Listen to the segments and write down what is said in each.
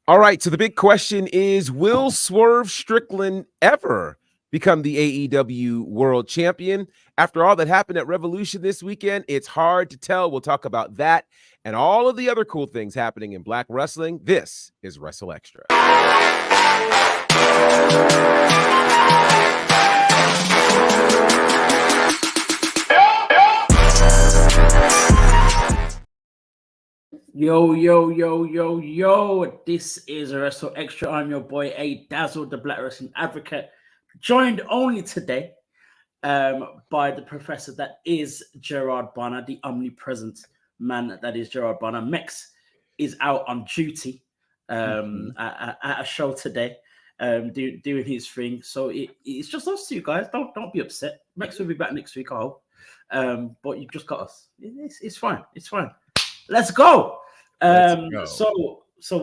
All right, so the big question is, will Swerve Strickland ever become the AEW World Champion? After all that happened at Revolution this weekend, it's hard to tell. We'll talk about that and all of the other cool things happening in Black wrestling. This is Wrestle Extra. Yo. This is WrstlXtra. I'm your boy, A Dazzle, the Black Wrestling Advocate, joined only today by the professor that is Gerard Barner, the omnipresent man that is Gerard Barner. Mex is out on duty at a show today, doing his thing. So it's just us two guys. Don't be upset. Mex will be back next week, I hope. But you've just got us. It's fine. It's fine. Let's go. So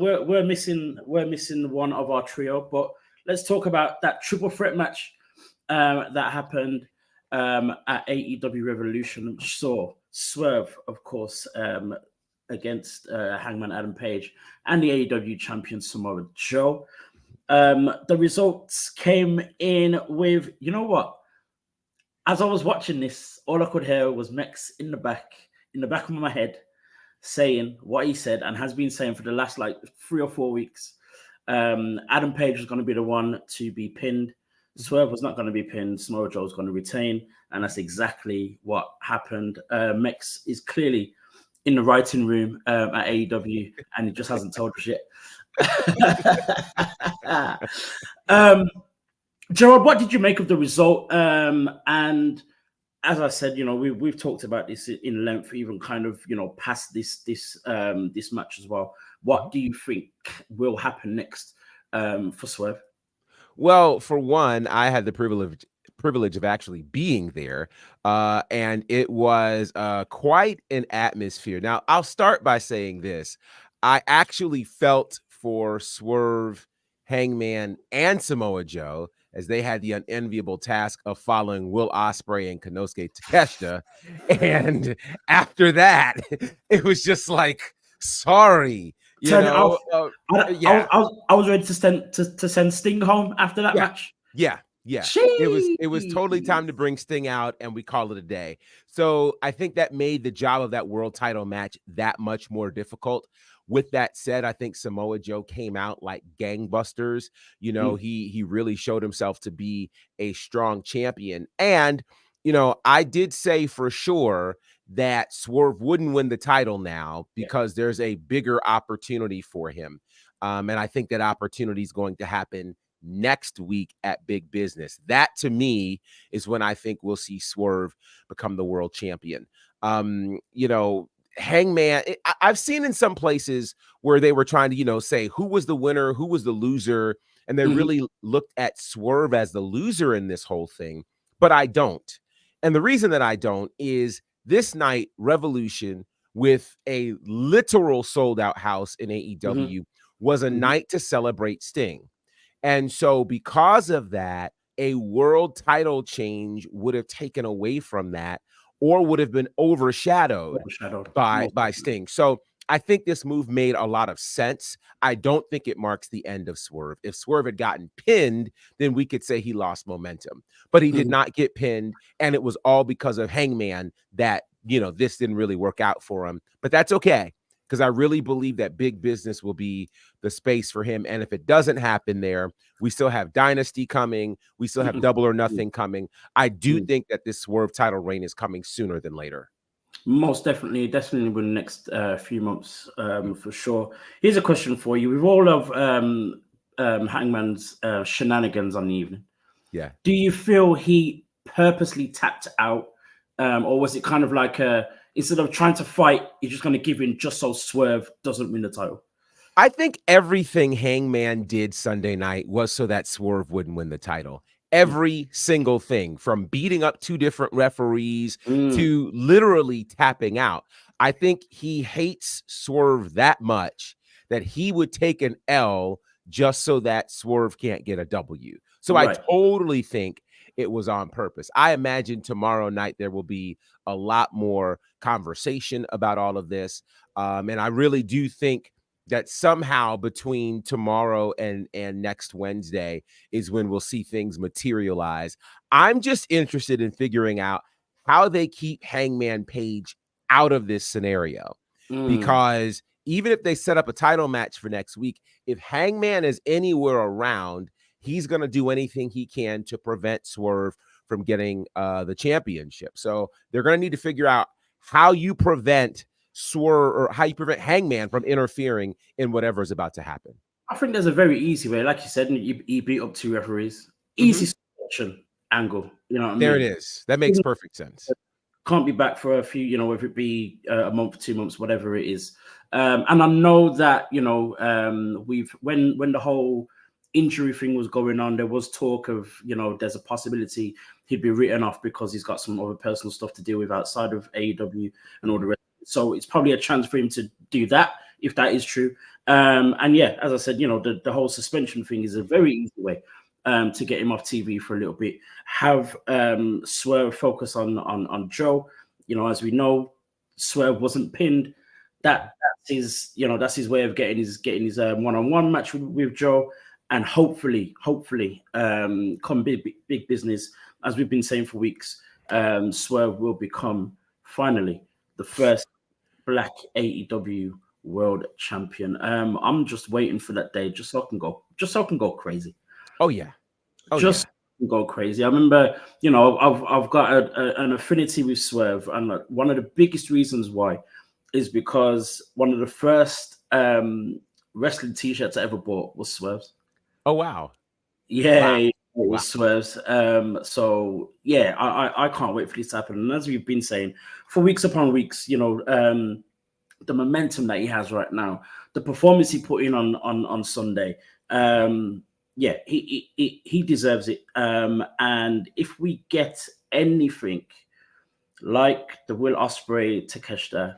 we're missing one of our trio, but let's talk about that triple threat match that happened at AEW Revolution, which saw Swerve, of course, against Hangman Adam Page and the AEW champion Samoa Joe. The results came in with, you know what? As I was watching this, all I could hear was Mex in the back of my head, saying what he said and has been saying for the last 3 or 4 weeks. Adam Page was going to be the one to be pinned. Swerve was not going to be pinned. Samoa Joe was going to retain, and that's exactly what happened. Mex is clearly in the writing room at AEW, and he just hasn't told us yet. Gerard, what did you make of the result? And as I said, we've talked about this in length, even kind of, past this match as well. What do you think will happen next for Swerve? Well, for one, I had the privilege of actually being there, and it was quite an atmosphere. Now, I'll start by saying this. I actually felt for Swerve, Hangman, and Samoa Joe, as they had the unenviable task of following Will Ospreay and Konosuke Takeshita. And after that, it was just like, sorry, I was ready to send Sting home after that match. Yeah. Jeez. It was totally time to bring Sting out, and we call it a day. So I think that made the job of that world title match that much more difficult. With that said, I think Samoa Joe came out like gangbusters. He really showed himself to be a strong champion. And, I did say for sure that Swerve wouldn't win the title now because there's a bigger opportunity for him. And I think that opportunity is going to happen next week at Big Business. That, to me, is when I think we'll see Swerve become the world champion. Hangman, I've seen in some places where they were trying to, say who was the winner, who was the loser, and they really looked at Swerve as the loser in this whole thing, but I don't. And the reason that I don't is this night, Revolution, with a literal sold-out house in AEW, was a night to celebrate Sting. And so because of that, a world title change would have taken away from that, or would have been overshadowed by Sting. So I think this move made a lot of sense. I don't think it marks the end of Swerve. If Swerve had gotten pinned, then we could say he lost momentum. But he did not get pinned, and it was all because of Hangman that, this didn't really work out for him. But that's okay, because I really believe that Big Business will be the space for him. And if it doesn't happen there, we still have Dynasty coming. We still have Double or Nothing coming. I do think that this Swerve title reign is coming sooner than later. Most definitely within the next few months, for sure. Here's a question for you. With all of Hangman's shenanigans on the evening, do you feel he purposely tapped out, or was it kind of like instead of trying to fight, he's just going to give in just so Swerve doesn't win the title? I think everything Hangman did Sunday night was so that Swerve wouldn't win the title. Every single thing, from beating up 2 different referees to literally tapping out. I think he hates Swerve that much that he would take an L just so that Swerve can't get a W. So I totally think it was on purpose. I imagine tomorrow night there will be a lot more conversation about all of this. And I really do think that somehow between tomorrow and next Wednesday is when we'll see things materialize. I'm just interested in figuring out how they keep Hangman Page out of this scenario, because even if they set up a title match for next week, if Hangman is anywhere around, he's going to do anything he can to prevent Swerve from getting the championship. So they're going to need to figure out how you prevent Swerve, or how you prevent Hangman from interfering in whatever is about to happen. I think there's a very easy way. Like you said, he beat up 2 referees. Easy selection angle. You know what I mean? There it is. That makes perfect sense. Can't be back for a few, you know, whether it be a month, 2 months, whatever it is. And I know that, you know, when the whole injury thing was going on, there was talk of, you know, there's a possibility he'd be written off because he's got some other personal stuff to deal with outside of AEW and all the rest. So it's probably a chance for him to do that, if that is true. And yeah, as I said, you know, the whole suspension thing is a very easy way to get him off TV for a little bit. Have Swerve focus on Joe. You know, as we know, Swerve wasn't pinned. That's his way of getting his one-on-one match with Joe. And hopefully, come big business, as we've been saying for weeks, Swerve will become finally the first Black AEW World Champion. I'm just waiting for that day, just so I can go crazy. Oh yeah, go crazy. I remember, you know, I've got an affinity with Swerve, and one of the biggest reasons why is because one of the first wrestling T-shirts I ever bought was Swerve's. Oh wow. Yeah, wow. It was Swerve's. So yeah, I can't wait for this to happen. And as we've been saying for weeks upon weeks, you know, the momentum that he has right now, the performance he put in on Sunday, yeah, he deserves it. And if we get anything like the Will Ospreay Takeshita,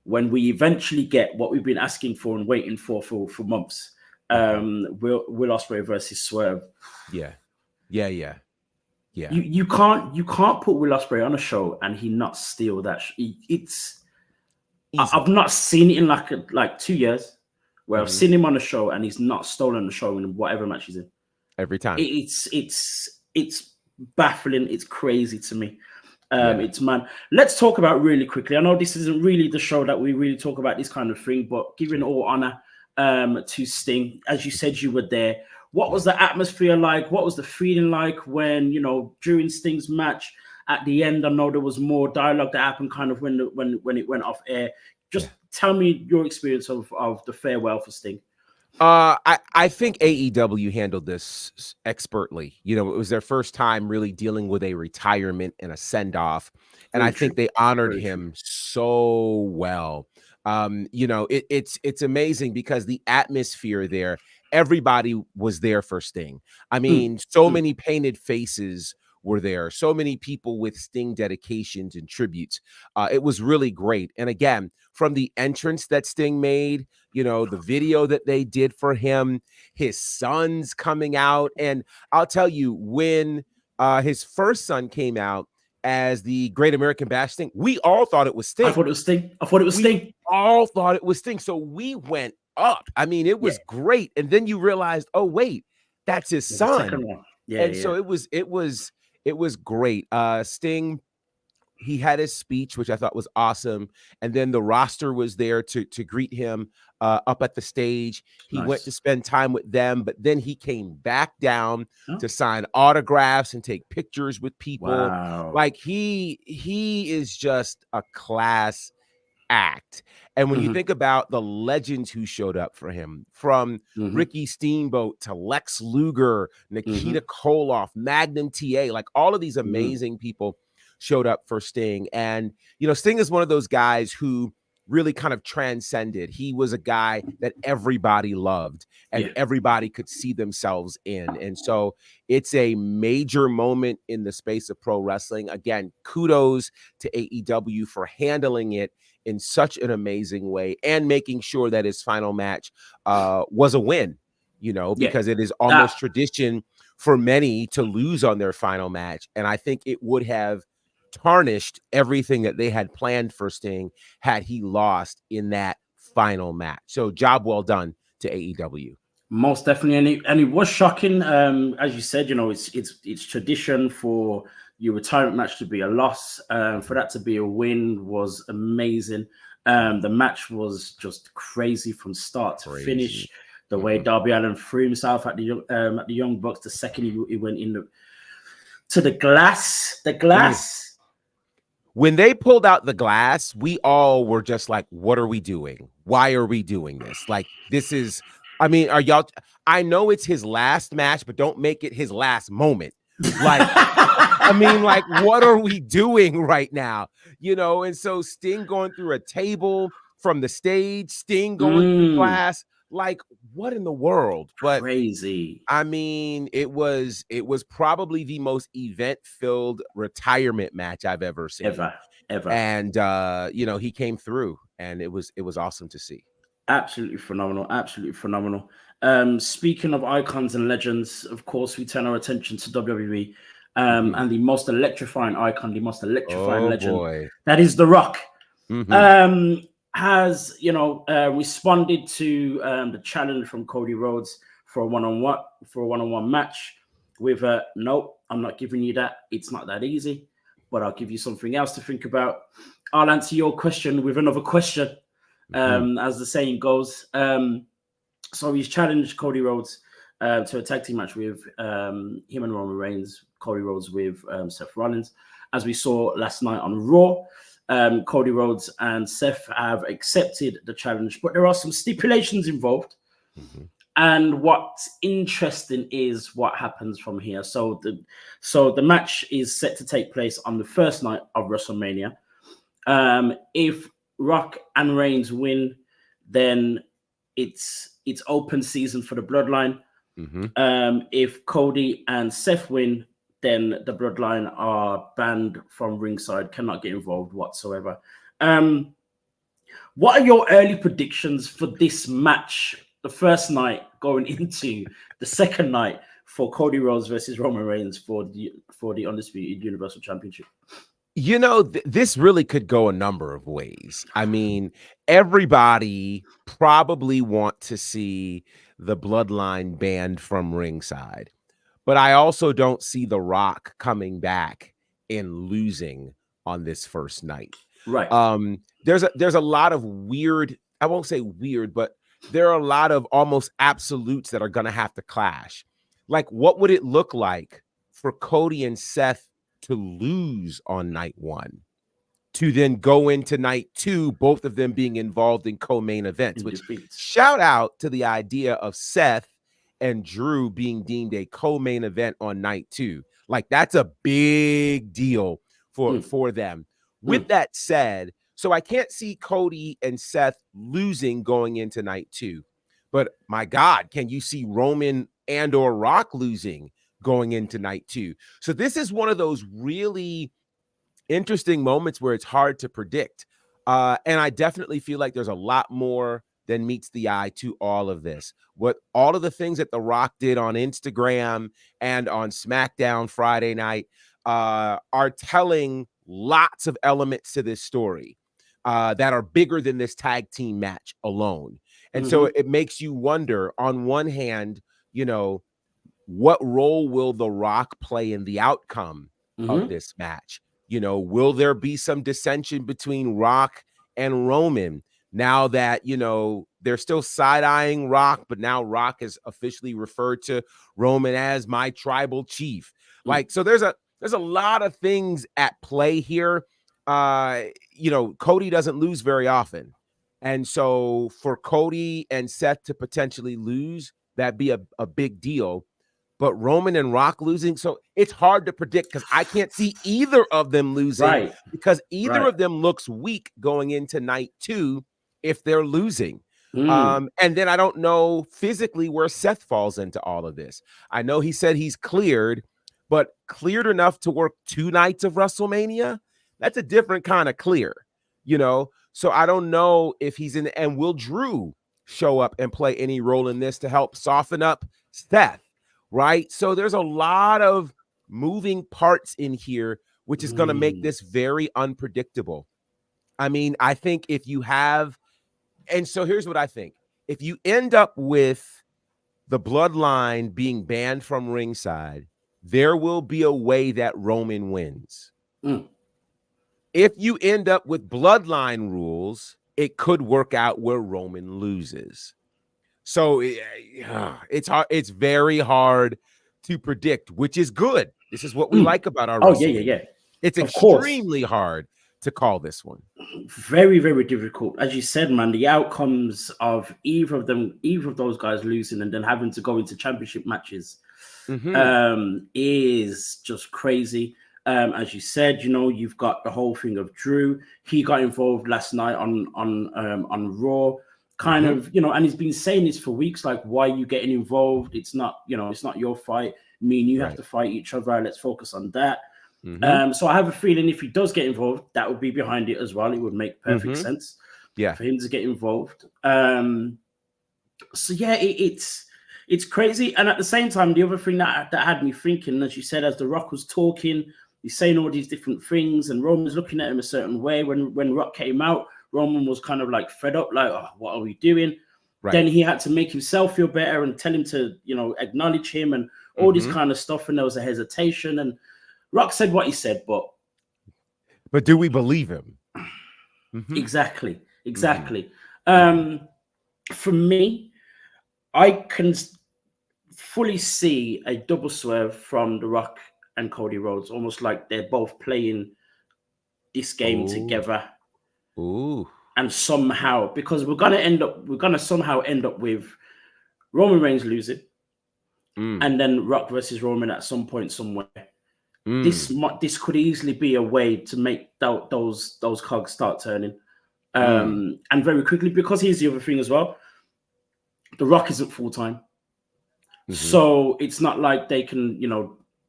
when we eventually get what we've been asking for and waiting for months, Will Ospreay versus Swerve. Yeah. You can't put Will Ospreay on a show and he not steal that. I've not seen it in like 2 years where I've seen him on a show and he's not stolen the show in whatever match he's in. Every time. It's baffling. It's crazy to me. It's man. Let's talk about really quickly. I know this isn't really the show that we really talk about this kind of thing, but giving all honor to Sting, as you said, you were there. What was the atmosphere like? What was the feeling like when, you know, during Sting's match at the end? I know there was more dialogue that happened kind of when it went off air. Just tell me your experience of the farewell for Sting. I think AEW handled this expertly. You know, it was their first time really dealing with a retirement and a send-off. And I think they honored him so well. You know, it's amazing because the atmosphere there, everybody was there for Sting. I mean, so many painted faces were there, so many people with Sting dedications and tributes. It was really great. And again, from the entrance that Sting made, you know, the video that they did for him, his sons coming out. And I'll tell you, when his first son came out as the Great American Bash Sting, we all thought it was Sting. I thought it was Sting. We all thought it was Sting. So we went up. I mean, it was great. And then you realized, oh, wait, that's his son. So it was great. Sting, he had his speech, which I thought was awesome. And then the roster was there to greet him up at the stage. He went to spend time with them, but then he came back down to sign autographs and take pictures with people. Wow. Like he is just a class act. And when you think about the legends who showed up for him, from Ricky Steamboat to Lex Luger, Nikita Koloff, Magnum TA, like all of these amazing people showed up for Sting. And, you know, Sting is one of those guys who really kind of transcended. He was a guy that everybody loved and everybody could see themselves in. And so it's a major moment in the space of pro wrestling. Again, kudos to AEW for handling it in such an amazing way and making sure that his final match was a win, you know, because it is almost tradition for many to lose on their final match. And I think it would have tarnished everything that they had planned for Sting had he lost in that final match. So job well done to AEW. Most definitely, and it was shocking. As you said, it's tradition for your retirement match to be a loss. For that to be a win was amazing. The match was just crazy from start to finish. The way Darby Allin threw himself at the Young Bucks the second he went to the glass. The glass. When they pulled out the glass, we all were just like, "What are we doing? Why are we doing this? Like, this is." I mean, are y'all? I know it's his last match, but don't make it his last moment. Like, I mean, like, what are we doing right now? And so Sting going through a table from the stage, Sting going through glass. Like, what in the world? But crazy. I mean, it was probably the most event-filled retirement match I've ever seen. Ever. And he came through, and it was awesome to see. Absolutely phenomenal. Speaking of icons and legends, of course, we turn our attention to WWE and the most electrifying icon, the most electrifying legend. That is The Rock. Has responded to the challenge from Cody Rhodes for a one-on-one match with nope, I'm not giving you that. It's not that easy, but I'll give you something else to think about. I'll answer your question with another question. As the saying goes. So he's challenged Cody Rhodes to a tag team match with him and Roman Reigns, Cody Rhodes with Seth Rollins. As we saw last night on Raw, Cody Rhodes and Seth have accepted the challenge, but there are some stipulations involved. And what's interesting is what happens from here. So the match is set to take place on the first night of WrestleMania. If Rock and Reigns win, then it's open season for the Bloodline. If Cody and Seth win, then the Bloodline are banned from ringside, cannot get involved whatsoever. What are your early predictions for this match, the first night going into the second night for Cody Rhodes versus Roman Reigns for the Undisputed Universal Championship? This really could go a number of ways. I mean, everybody probably want to see the Bloodline banned from ringside, but I also don't see The Rock coming back and losing on this first night. Right. There's a lot of weird, I won't say weird, but there are a lot of almost absolutes that are going to have to clash. Like, what would it look like for Cody and Seth to lose on night one, to then go into night two, both of them being involved in co-main events, which shout out to the idea of Seth and Drew being deemed a co-main event on night two. Like, that's a big deal for them. With that said, so I can't see Cody and Seth losing going into night two, but my God, can you see Roman and or Rock losing going into night two? So this is one of those really interesting moments where it's hard to predict. And I definitely feel like there's a lot more than meets the eye to all of this. What all of the things that The Rock did on Instagram and on SmackDown Friday night are telling lots of elements to this story that are bigger than this tag team match alone. And so it makes you wonder, on one hand, what role will The Rock play in the outcome of this match? Will there be some dissension between Rock and Roman now that, they're still side-eyeing Rock, but now Rock is officially referred to Roman as my tribal chief. Like, so there's a lot of things at play here. Cody doesn't lose very often. And so for Cody and Seth to potentially lose, that'd be a big deal. But Roman and Rock losing, so it's hard to predict because I can't see either of them losing, because either of them looks weak going into night two if they're losing. And then I don't know physically where Seth falls into all of this. I know he said he's cleared, but cleared enough to work 2 nights of WrestleMania? That's a different kind of clear, So I don't know if he's in, and will Drew show up and play any role in this to help soften up Seth? Right. So there's a lot of moving parts in here, which is going to make this very unpredictable. I mean, I think if you have And so here's what I think. If you end up with the bloodline being banned from ringside, there will be a way that Roman wins. If you end up with bloodline rules, it could work out where Roman loses. So it's hard. It's very hard to predict, which is good. This is what we like about our WrestleMania. Yeah. It's of extremely hard to call this one. Very, very difficult. As you said, man, the outcomes of either of those guys losing and then having to go into championship matches is just crazy. As you said, you've got the whole thing of Drew. He got involved last night on Raw, and he's been saying this for weeks, like, why are you getting involved? It's not your fight. Me and you have to fight each other. Let's focus on that. So I have a feeling if he does get involved, that would be behind it as well. It would make perfect sense for him to get involved. So yeah, it's crazy. And at the same time, the other thing that had me thinking, as you said, as The Rock was talking, he's saying all these different things, and Roman's looking at him a certain way. When Rock came out, Roman was kind of like fed up, like, oh, what are we doing? Right. Then he had to make himself feel better and tell him to, acknowledge him and all this kind of stuff. And there was a hesitation, and Rock said what he said, but do we believe him? Exactly. For me, I can fully see a double swerve from The Rock and Cody Rhodes, almost like they're both playing this game together. And somehow, because we're gonna somehow end up with Roman Reigns losing, and then Rock versus Roman at some point somewhere. This could easily be a way to make those cogs start turning, and very quickly, because here's the other thing as well: The Rock isn't full time, so it's not like they can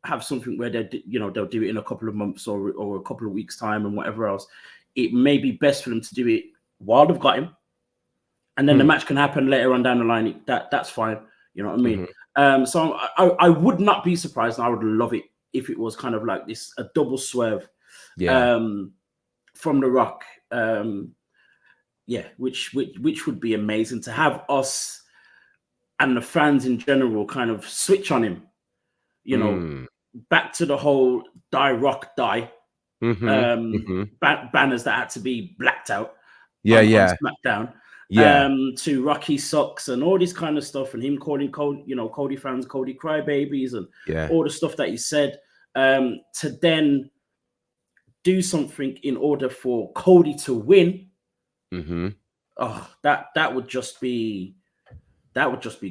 have something where they'll do it in a couple of months or a couple of weeks time and whatever else. It may be best for them to do it while they've got him, and then the match can happen later on down the line. That's fine. You know what I mean? So I would not be surprised, and I would love it if it was kind of like this, a double swerve from The Rock. Which would be amazing to have us and the fans in general kind of switch on him, back to the whole die Rock die banners that had to be blacked out on SmackDown. To Rocky sucks and all this kind of stuff, and him calling Cody fans Cody crybabies and all the stuff that he said, to then do something in order for Cody to win. That would just be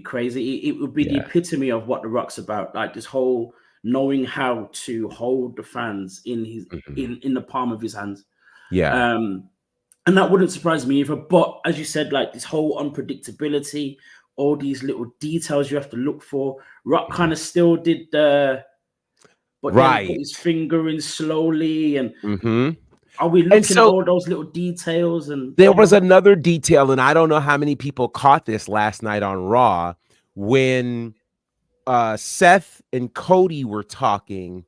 crazy. It would be the epitome of what The Rock's about, like this whole knowing how to hold the fans in his in the palm of his hands. And that wouldn't surprise me either. But as you said, like this whole unpredictability, all these little details you have to look for. Rock kind of still did then put his finger in slowly, and are we looking at all those little details? And there was another detail, and I don't know how many people caught this last night on Raw when Seth and Cody were talking,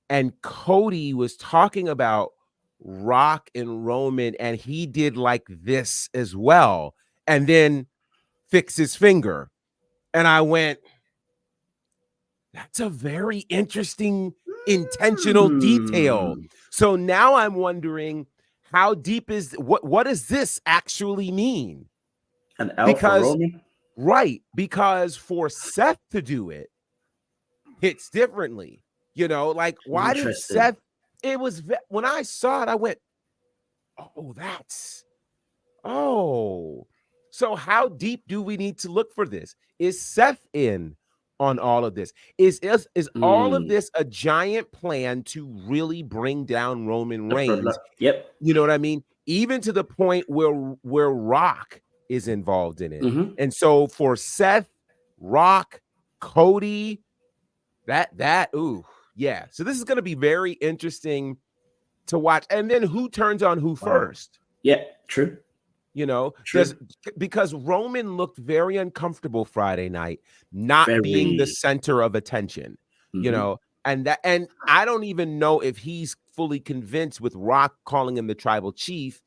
and Cody was talking about Rock and Roman, and he did like this as well, and then fix his finger. And I went, that's a very interesting intentional detail. So now I'm wondering, how deep is what does this actually mean? An L for Roman? Right, because for Seth to do it hits differently. Like, why did Seth? It was when I saw it, I went, so how deep do we need to look for this? Is Seth in on all of this? Is all of this a giant plan to really bring down Roman Reigns? Yep. You know what I mean? Even to the point where Rock is involved in it. And so for Seth, Rock, Cody, so this is going to be very interesting to watch. And then who turns on who first? Yeah, true. Because Roman looked very uncomfortable Friday night, not being the center of attention, and I don't even know if he's fully convinced with Rock calling him the tribal chief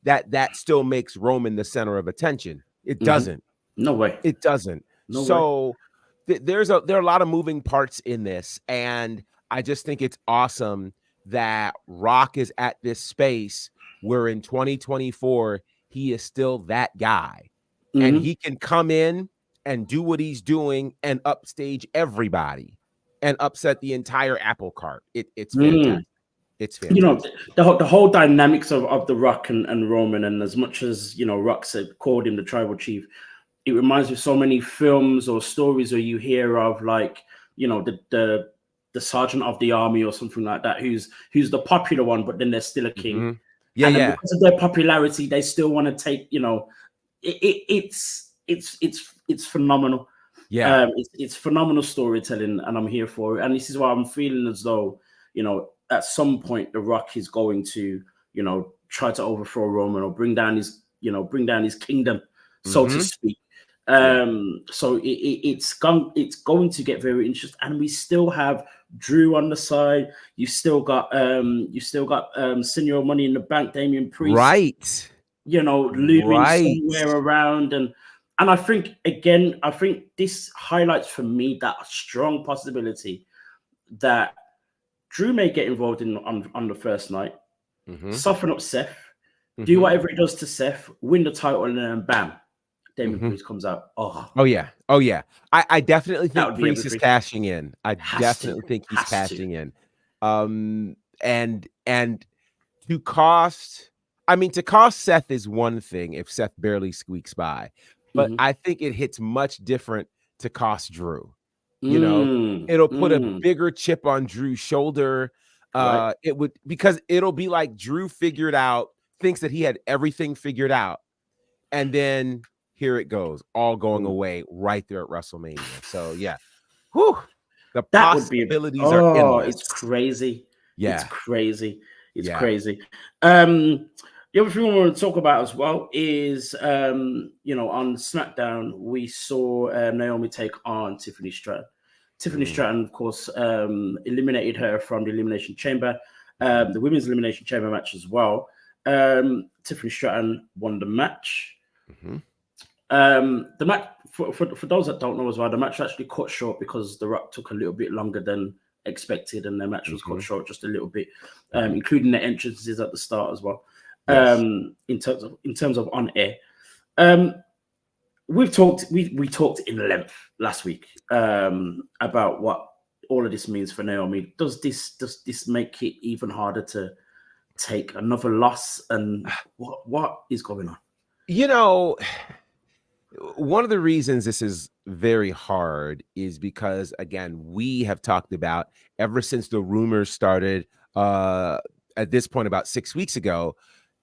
that still makes Roman the center of attention. It doesn't. No way. It doesn't. No so there are a lot of moving parts in this, and I just think it's awesome that Rock is at this space where in 2024 he is still that guy, and he can come in and do what he's doing and upstage everybody and upset the entire apple cart. It's fantastic. It's fantastic. You know, the whole dynamics of the Rock and Roman, and as much as, you know, Rock called him the tribal chief, it reminds me of so many films or stories where you hear of, like, you know, the sergeant of the army or something like that, who's the popular one, but then there's still a king. Yeah, and yeah. Because of their popularity, they still want to take, you know, it's phenomenal. Yeah, it's phenomenal storytelling, and I'm here for it. And this is why I'm feeling as though, you know, at some point the Rock is going to, you know, try to overthrow Roman or bring down his kingdom, so to speak. So it's going to get very interesting, and we still have Drew on the side. You still got Senior Money in the Bank, Damian Priest, right? You know, looming somewhere around, and I think this highlights for me that strong possibility that Drew may get involved on the first night, soften up Seth, do whatever he does to Seth, win the title, and then bam, Damian Priest comes out. Oh yeah. I definitely think Priest is cashing in. I definitely think he's cashing in. And to cost Seth is one thing if Seth barely squeaks by, but I think it hits much different to cost Drew. You know, it'll put a bigger chip on Drew's shoulder. It would, because it'll be like Drew thinks that he had everything figured out, and then here it goes, all going away right there at WrestleMania. So yeah, the possibilities are endless. It's crazy. Yeah, it's crazy. It's crazy. The other thing I want to talk about as well is, you know, on SmackDown, we saw Naomi take on Tiffany Stratton. Tiffany Stratton, of course, eliminated her from the Elimination Chamber, the Women's Elimination Chamber match as well. Tiffany Stratton won the match. The match, for those that don't know as well, the match actually cut short because The Rock took a little bit longer than expected, and their match was cut short just a little bit, including the entrances at the start as well. In terms of on air, we talked in length last week about what all of this means for Naomi. Does this make it even harder to take another loss, and what is going on? You know, one of the reasons this is very hard is because, again, we have talked about ever since the rumors started at this point about 6 weeks ago,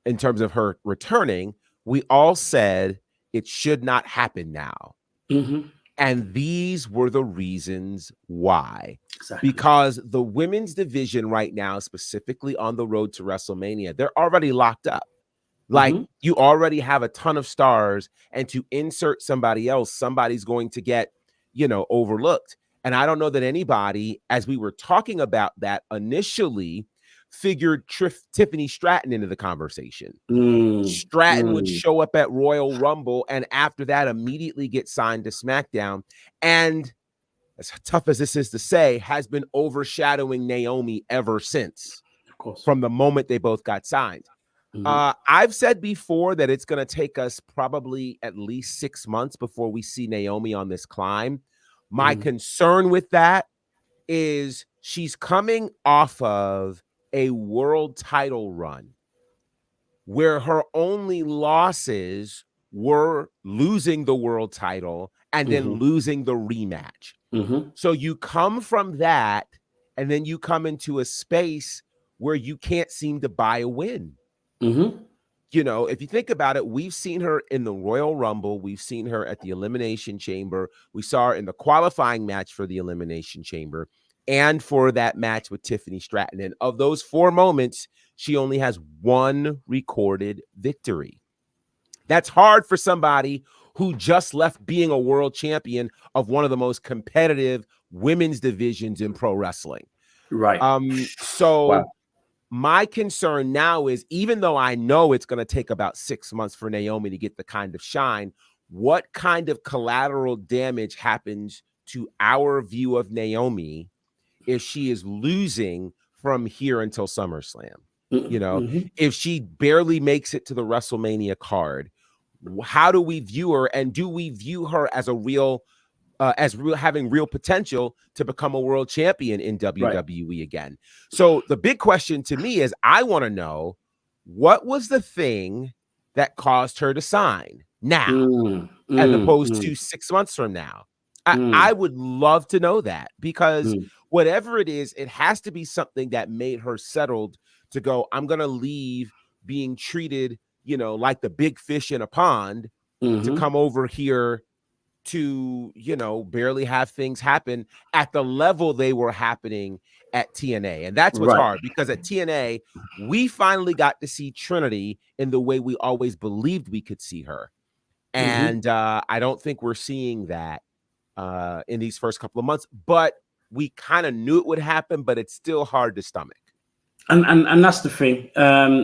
in terms of her returning, we all said it should not happen now. And these were the reasons why. Exactly. Because the women's division right now, specifically on the road to WrestleMania, they're already locked up. Like, you already have a ton of stars, and to insert somebody else, somebody's going to get, you know, overlooked. And I don't know that anybody, as we were talking about that initially, figured Tiffany Stratton into the conversation. Stratton would show up at Royal Rumble, and after that immediately get signed to SmackDown, and as tough as this is to say, has been overshadowing Naomi ever since, of course, from the moment they both got signed. I've said before that it's going to take us probably at least 6 months before we see Naomi on this climb. My concern with that is she's coming off of a world title run where her only losses were losing the world title and then losing the rematch. So you come from that, and then you come into a space where you can't seem to buy a win. You know, if you think about it, we've seen her in the Royal Rumble. We've seen her at the Elimination Chamber. We saw her in the qualifying match for the Elimination Chamber and for that match with Tiffany Stratton. And of those 4 moments, she only has 1 recorded victory. That's hard for somebody who just left being a world champion of one of the most competitive women's divisions in pro wrestling. Right. So my concern now is, even though I know it's going to take about 6 months for Naomi to get the kind of shine, what kind of collateral damage happens to our view of Naomi if she is losing from here until SummerSlam? You know, if she barely makes it to the WrestleMania card, how do we view her? And do we view her as having real potential to become a world champion in WWE again? So the big question to me is, I want to know, what was the thing that caused her to sign now as opposed to 6 months from now? I would love to know that, because whatever it is, it has to be something that made her settled to go, I'm going to leave being treated, like the big fish in a pond, to come over here to, barely have things happen at the level they were happening at TNA. And that's what's hard, because at TNA, we finally got to see Trinity in the way we always believed we could see her. And I don't think we're seeing that in these first couple of months, but we kind of knew it would happen, but it's still hard to stomach. And that's the thing.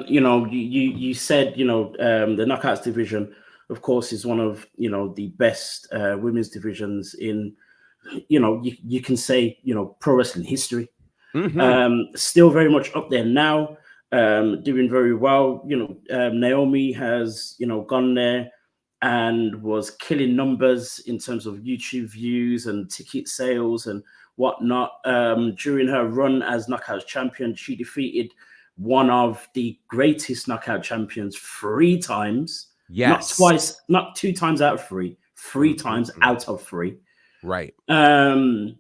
You said, the Knockouts division, of course, is one of, the best women's divisions in, you can say, pro wrestling history. Still very much up there now, doing very well. Naomi has, gone there and was killing numbers in terms of YouTube views and ticket sales and whatnot. During her run as Knockouts champion, she defeated one of the greatest Knockout champions 3 times. Yes. Not twice, not 2 times out of 3, 3 times out of 3. Right. And,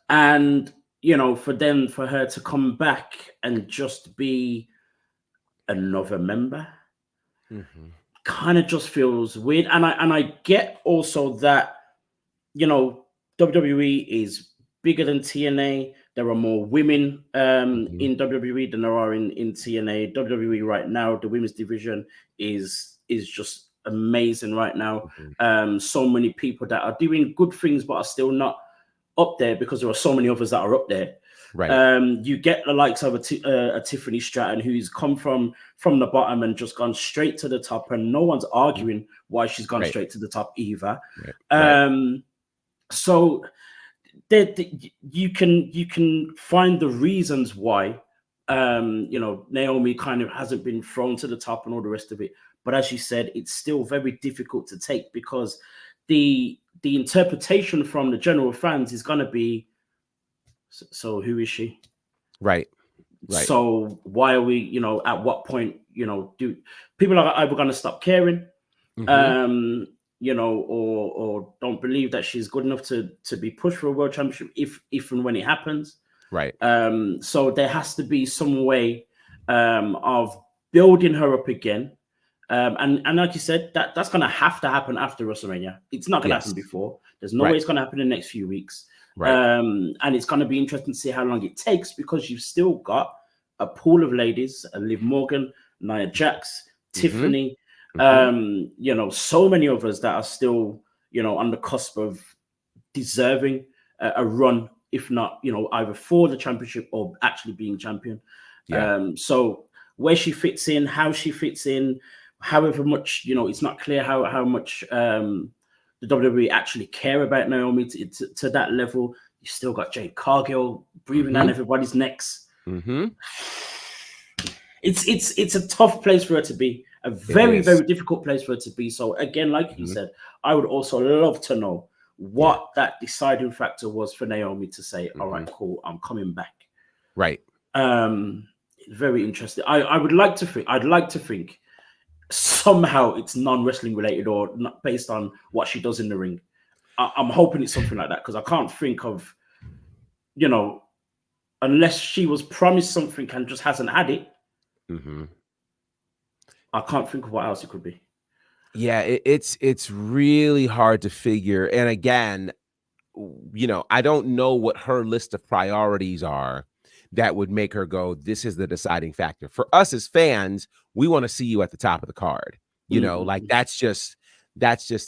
for her to come back and just be another member, kind of just feels weird. And I get also that, WWE is bigger than TNA. There are more women in WWE than there are in TNA. WWE right now, the women's division is just amazing right now. So many people that are doing good things but are still not up there, because there are so many others that are up there. Right. You get the likes of a Tiffany Stratton, who's come from the bottom and just gone straight to the top, and no one's arguing why she's gone straight to the top either. So you can find the reasons why Naomi kind of hasn't been thrown to the top and all the rest of it. But as you said, it's still very difficult to take, because the interpretation from the general fans is going to be, so who is she? Right. So why are we, at what point, do people are either going to stop caring, or don't believe that she's good enough to be pushed for a world championship if and when it happens. Right. So there has to be some way of building her up again. And like you said, that's going to have to happen after WrestleMania. It's not going to happen before. There's no way it's going to happen in the next few weeks. Right. And it's going to be interesting to see how long it takes, because you've still got a pool of ladies, Liv Morgan, Nia Jax, Tiffany, so many of us that are still, on the cusp of deserving a run, if not, either for the championship or actually being champion. So where she fits in, how she fits in, however much, it's not clear how much the WWE actually care about Naomi to that level. You still got Jade Cargill breathing down everybody's necks. It's a tough place for her to be, a very, very difficult place for her to be. So again, like you said, I would also love to know what that deciding factor was for Naomi to say, all right, cool, I'm coming back. Right. Very interesting. I'd like to think somehow it's non-wrestling related or not based on what she does in the ring. I'm hoping it's something like that, because I can't think of, unless she was promised something and just hasn't had it. I can't think of what else it could be. Yeah, it's really hard to figure. And again, I don't know what her list of priorities are that would make her go, this is the deciding factor. For us as fans, we want to see you at the top of the card. Like that's just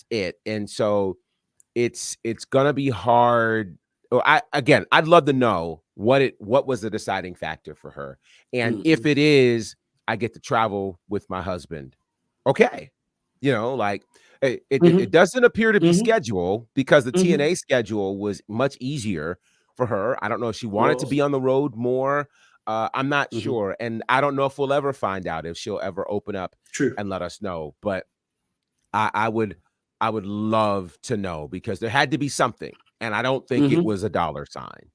it. And so it's gonna be hard. I'd love to know what was the deciding factor for her. And if Mm-hmm. it is, I get to travel with my husband. Okay. Like it doesn't appear to be Mm-hmm. scheduled, because the Mm-hmm. TNA schedule was much easier for her. I don't know if she wanted to Was. be on the road more. I'm not Mm-hmm. sure. And I don't know if we'll ever find out, if she'll ever open up True. and let us know. But I would love to know, because there had to be something. And I don't think it Mm-hmm. was a dollar sign.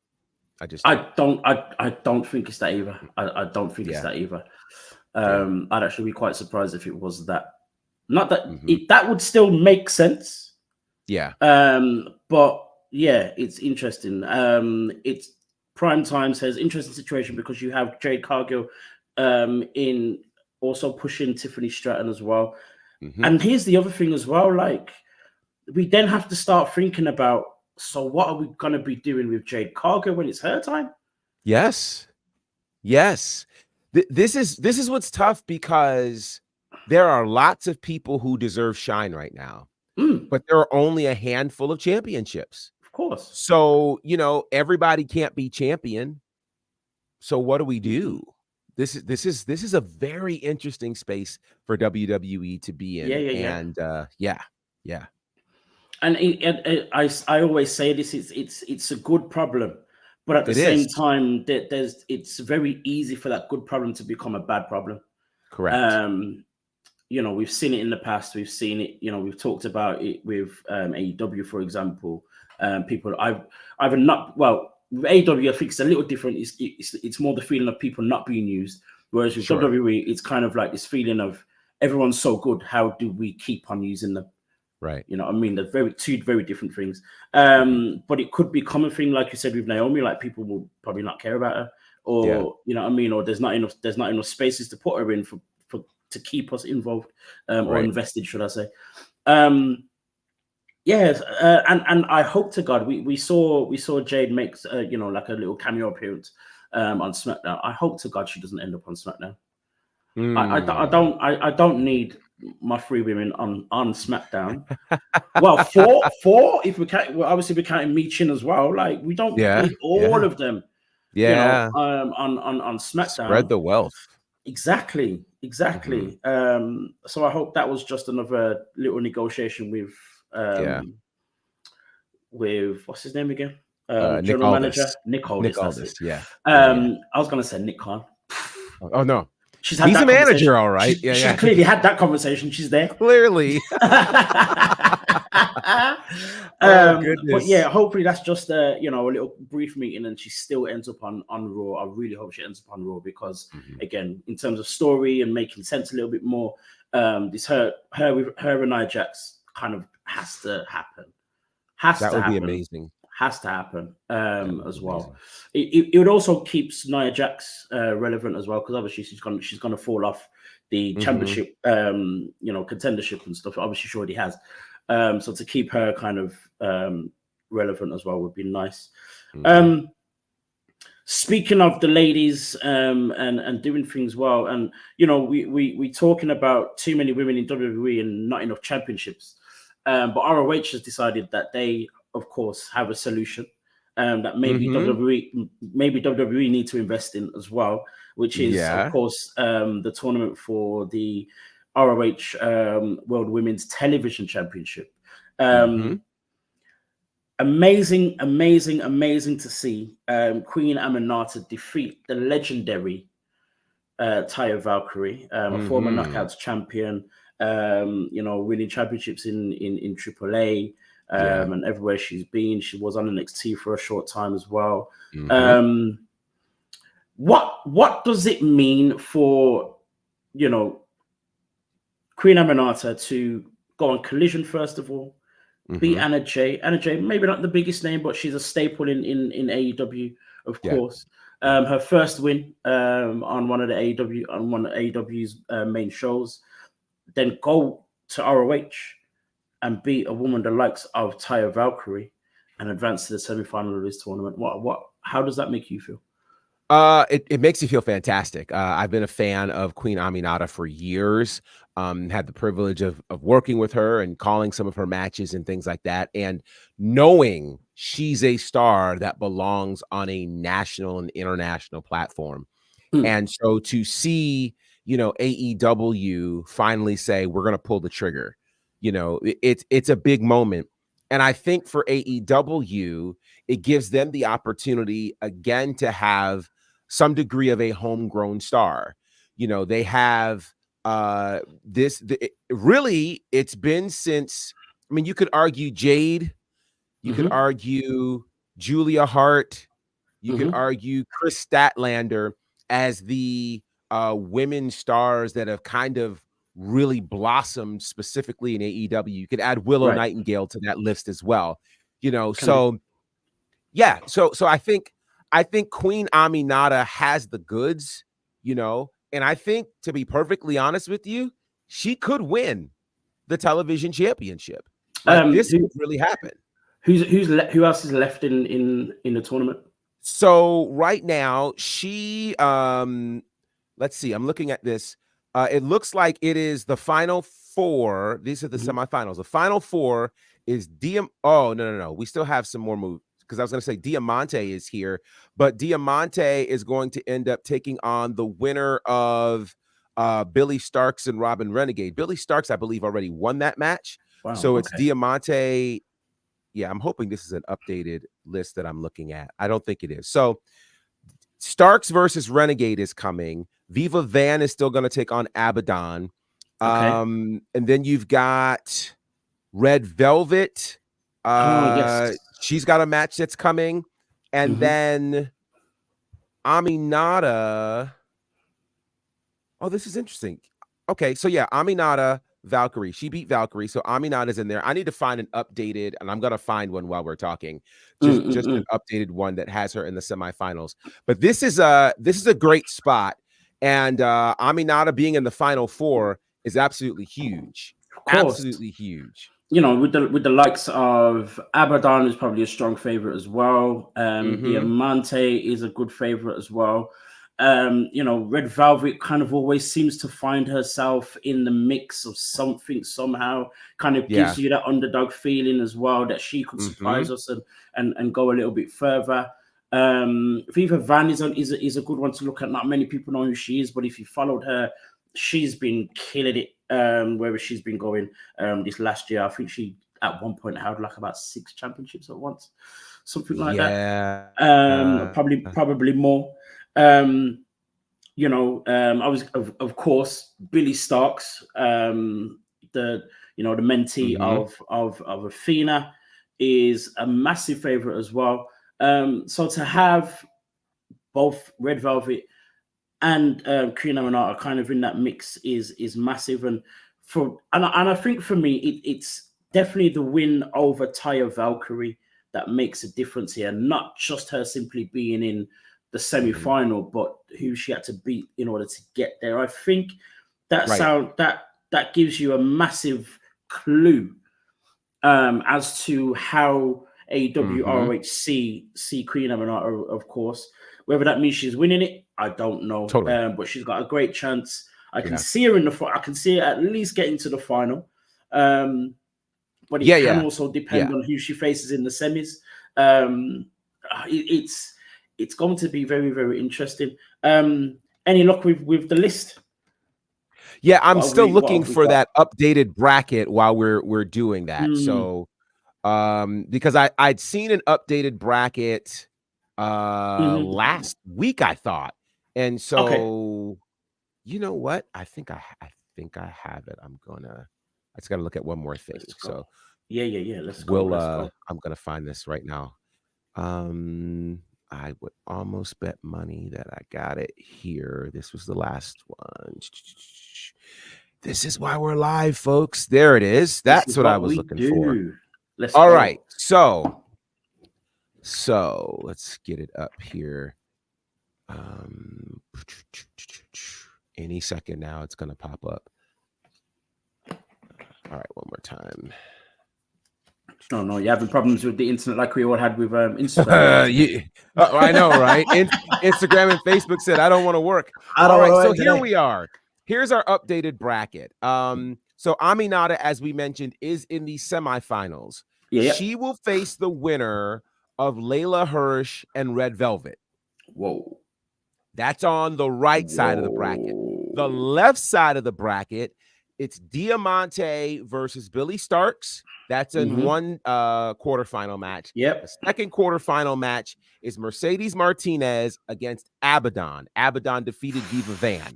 I just don't. I don't think it's that either. I don't think it's Yeah. that either. Yeah. I'd actually be quite surprised if it was that. Not that Mhm. that would still make sense. Yeah. But yeah, it's interesting. It's Prime Time says interesting situation because you have Jade Cargill in also pushing Tiffany Stratton as well. Mhm. And here's the other thing as well, like we then have to start thinking about, so what are we gonna be doing with Jade Cargill when it's her time? Yes. Yes. This is what's tough, because there are lots of people who deserve shine right now, but there are only a handful of championships. Of course. So, everybody can't be champion. So what do we Mhm. do? This is a very interesting space for WWE to be Yeah, in. yeah, yeah. And yeah. Yeah. And I always say this: it's a good problem, but at the It same is. time, it's very easy for that good problem to become a bad problem. Correct. Um, we've seen it in the past. We've seen it. We've talked about it with AEW, for example. People, I've not well with AEW. I think it's a little different. It's more the feeling of people not being used, whereas with Sure. WWE, it's kind of like this feeling of everyone's so good. How do we keep on using them? Right. You know what I mean? They're two very different things. Mhm. But it could be a common thing, like you said with Naomi, like people will probably not care about her, Yeah. or you know what I mean, or there's not enough spaces to put her in for to keep us involved or Right. invested, should I say? Yes, and I hope to God we saw Jade makes like a little cameo appearance on SmackDown. I hope to God she doesn't end up on SmackDown. Mm. I don't need my three women on SmackDown. Well, four if we can't. Well, obviously we're counting Michin as well. Like we don't Yeah. need all Yeah. of them, Yeah. on Spread SmackDown. the wealth. Exactly. Mhm. So I hope that was just another little negotiation Yeah. with what's his name again? Nick General Aldis. manager Nick Nick Aldis. That's it. Aldis. Yeah. Yeah. Yeah. I was gonna say Nick Khan. Oh, no. She's had He's a that conversation. manager, all right. Yeah. She's Yeah. clearly had that conversation. She's there. Clearly. Oh, But yeah, goodness. hopefully that's just a little brief meeting, and she still ends up on Raw. I really hope she ends up on Raw because, Mhm. again, in terms of story and making sense a little bit more, this her and Nia Jax kind of has to happen. Has That to would be happen. amazing. Has to happen That would be as well. amazing. It would also keeps Nia Jax relevant as well because obviously she's gonna fall off the Mhm. championship contendership and stuff. Obviously she already has. So to keep her kind of relevant as well would be nice. Mhm. Speaking of the ladies and doing things well, and we talking about too many women in WWE and not enough championships. But ROH has decided that they, of course, have a solution that maybe Mhm. WWE need to invest in as well, which is, of Yeah. course, the tournament for the ROH World Women's Television Championship. Mhm. Amazing to see Queen Aminata defeat the legendary Taya Valkyrie, a former Mhm. Knockouts champion, winning championships in AAA Yeah. and everywhere she's been. She was on NXT for a short time as well. Mhm. What does it mean for Queen Aminata to go on Collision first of all? Beat Mhm. Anna Jay. Anna Jay, maybe not the biggest name, but she's a staple in AEW, of Yeah. course. Yeah. Her first win on one of AEW's main shows, then go to ROH and beat a woman the likes of Taya Valkyrie and advance to the semi-final of this tournament. How does that make you feel? It makes you feel fantastic. I've been a fan of Queen Aminata for years. Had the privilege of working with her and calling some of her matches and things like that, and knowing she's a star that belongs on a national and international platform. Mm, And so to see, AEW finally say we're going to pull the trigger, it's a big moment. And I think for AEW, it gives them the opportunity again to have some degree of a homegrown star. They have really it's been since, I mean, you could argue Jade, you could mm-hmm, argue Julia Hart, you could mm-hmm. argue Chris Statlander as the women stars that have kind of really blossomed specifically in AEW. You could add Willow Right. Nightingale to that list as well. Can So yeah, so I think Queen Aminata has the goods, and I think, to be perfectly honest with you, she could win the television championship. Like, this who could really happen. who else is left in the tournament? So right now, she let's see, I'm looking at this. It looks like it is the final four. These are the Mhm. semifinals. The final four is Oh, no. We still have some more moves, because I was going to say Diamante is here, but Diamante is going to end up taking on the winner of Billy Starks and Robin Renegade. Billy Starks, I believe, already won that match. Wow. So it's Okay. Diamante. Yeah, I'm hoping this is an updated list that I'm looking at. I don't think it is. So Starks versus Renegade is coming. Viva Van is still going to take on Abaddon. Okay. And then you've got Red Velvet. Oh yes. She's got a match that's coming. And Hmm. then Aminata. Oh, this is interesting. Okay, so yeah, Aminata, Valkyrie. She beat Valkyrie, so Aminata's in there. I need to find an updated, and I'm gonna find one while we're talking. Just an Mm-mm-mm. updated one that has her in the semifinals. But this is a great spot, and Aminata being in the final four is absolutely huge. Of course. Absolutely huge. With the likes of Abaddon is probably a strong favorite as well. Mm-hmm. Diamante is a good favorite as well. Red Velvet kind of always seems to find herself in the mix of something somehow. Kind of Yeah. gives you that underdog feeling as well, that she could Mm-hmm. surprise us and go a little bit further. Viva Van is a good one to look at. Not many people know who she is, but if you followed her, she's been killing it wherever she's been going this last year. I think she at one point had like about 6 championships at once, something like that. Yeah. Probably more. I was of course Billy Starks, the mentee Mm-hmm. of Athena, is a massive favorite as well. So to have both Red Velvet and Queen Aminata kind of in that mix is massive, and I think for me it's definitely the win over Taya Valkyrie that makes a difference here, not just her simply being in the Mm-hmm. semi-final, but who she had to beat in order to get there. I think Right. that gives you a massive clue as to how AEW Mm-hmm. ROH see Queen Aminata, of course. Whether that means she's winning it, I don't know. Totally. But she's got a great chance. I can Yeah. see her I can see her at least getting to the final. But it Yeah. can Yeah. also depend Yeah. on who she faces in the semis. Um, it's going to be very, very interesting. Any luck with the list? Yeah, I'm still What looking have we for got? that updated bracket while we're doing that. Mm, So, because I'd seen an updated bracket mhm. last week, I thought. And Okay, so, you know what? I think I have it. I just got to look at one more thing. let's go. So, Yeah. Let's go. Let's go. I'm going to find this right now. Um I would almost bet money that I got it here. This was the last one. This is why we're live, folks. There it is. This That's is what I what was we looking for. do. Let's All right. go. So let's get it up here. Any second now it's going to pop up. All right, one more time. Oh no, you're having problems with the internet like we all had with Instagram. I know, right? Instagram and Facebook said, I don't want to work. All right, so here we are. Here's our updated bracket. So Aminata, as we mentioned, is in the semifinals. Yeah. She will face the winner of Layla Hirsch and Red Velvet. Whoa. That's on the right side of the bracket. The left side of the bracket, it's Diamante versus Billy Starks. That's in one quarterfinal match. Yep. The second quarterfinal match is Mercedes Martinez against Abaddon. Abaddon defeated Diva Van.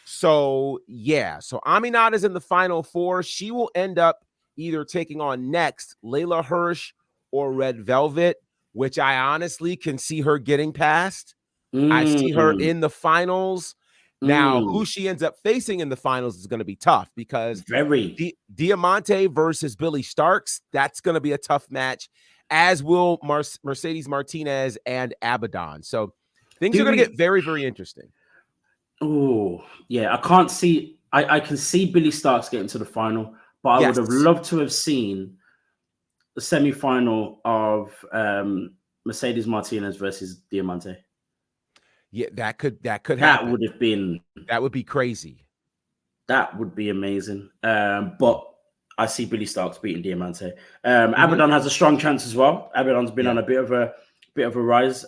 So, yeah. So Aminata's in the final four. She will end up either taking on next Layla Hirsch or Red Velvet, which I honestly can see her getting past. I see her in the finals. Now, who she ends up facing in the finals is going to be tough because Diamante versus Billy Starks, that's going to be a tough match, as will Mercedes Martinez and Abaddon. So things are going to get very, very interesting. Oh, yeah. I can't see, I can see Billy Starks getting to the final, but I would have loved to have seen the semi-final of Mercedes Martinez versus Diamante. Yeah, that could happen. That would be crazy. That would be amazing. But I see Billy Starks beating Diamante. Abaddon has a strong chance as well. Abaddon's been on a bit of a rise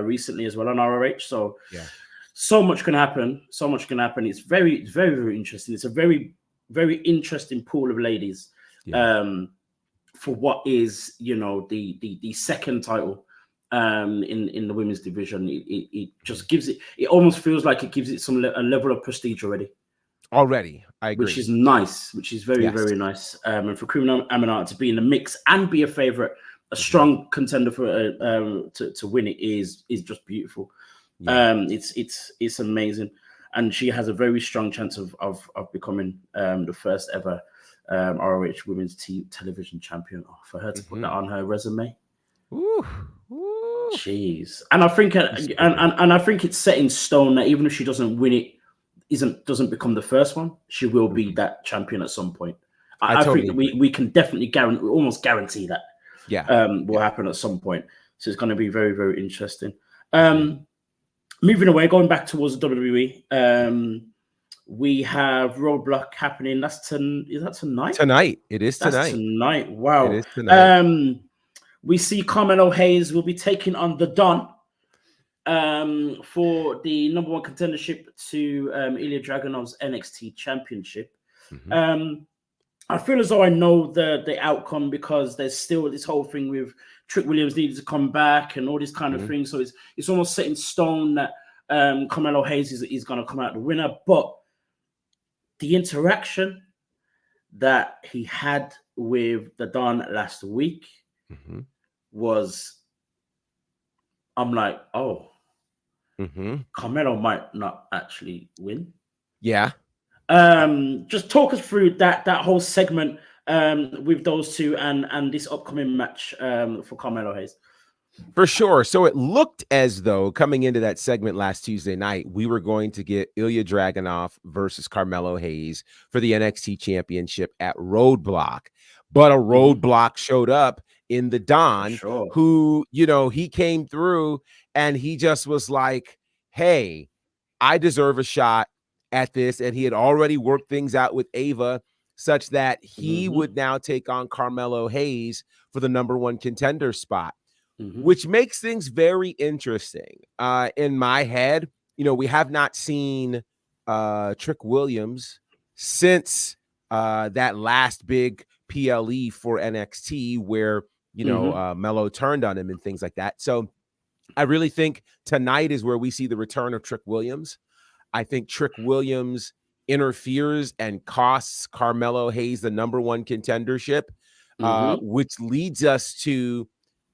recently as well on ROH. So so much can happen. So much can happen. It's very, very, very interesting. It's a very, very interesting pool of ladies. For what is, the second title in the women's division. It just gives it almost feels like it gives it a level of prestige already. I agree. Which is nice, which is very, very nice. And for Criminal Aminata to be in the mix and be a favorite, a strong contender for to win it is just beautiful. It's amazing. And she has a very strong chance of becoming the first ever ROH Women's Television Champion. For her to put that on her resume. Ooh. Jeez. And I think and I think it's set in stone that even if she doesn't win it, doesn't become the first one, she will be that champion at some point. I think that we can definitely almost guarantee that will happen at some point. So it's going to be very, very interesting. Moving away, going back towards the WWE, we have Roadblock happening. Is that tonight? Tonight. It is tonight. That's tonight. Wow. It is tonight. We see Carmelo Hayes will be taking on the Don for the number one contendership to Ilya Dragunov's NXT Championship. I feel as though I know the outcome because there's still this whole thing with Trick Williams needing to come back and all this kind of thing. So it's almost set in stone that Carmelo Hayes is going to come out the winner. But the interaction that he had with the Don last week was, I'm like, Carmelo might not actually win. Yeah. Just talk us through that whole segment with those two and this upcoming match for Carmelo Hayes. For sure. So it looked as though coming into that segment last Tuesday night, we were going to get Ilya Dragunov versus Carmelo Hayes for the NXT Championship at Roadblock. But a Roadblock showed up in the Don, who, he came through and he just was like, hey, I deserve a shot at this. And he had already worked things out with Ava such that he would now take on Carmelo Hayes for the number one contender spot, which makes things very interesting. In my head, we have not seen Trick Williams since that last big PLE for NXT where, Melo turned on him and things like that. So I really think tonight is where we see the return of Trick Williams. I think Trick Williams interferes and costs Carmelo Hayes the number one contendership, which leads us to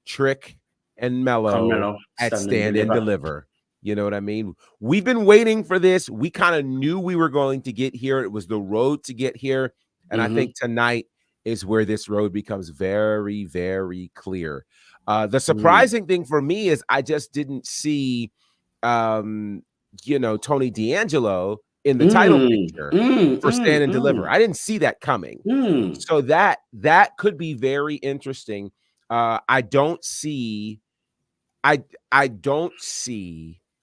Trick and Melo at Stand and Deliver. You know what I mean? We've been waiting for this. We kind of knew we were going to get here. It was the road to get here. And I think tonight is where this road becomes very, very clear. The surprising thing for me is I just didn't see, Tony D'Angelo in the title picture for Stand and Deliver. I didn't see that coming. So that could be very interesting. I don't see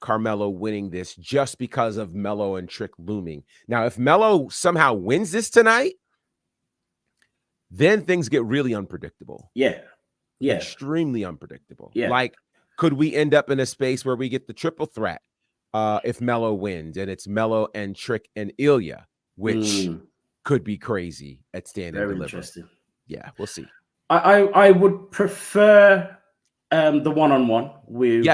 Carmelo winning this just because of Melo and Trick looming. Now, if Melo somehow wins this tonight, then things get really unpredictable. Yeah. Extremely unpredictable. Yeah. Like, could we end up in a space where we get the triple threat if Melo wins, and it's Melo and Trick and Ilya, which could be crazy at Stand and Deliver. Interesting. Yeah, we'll see. I would prefer the one-on-one with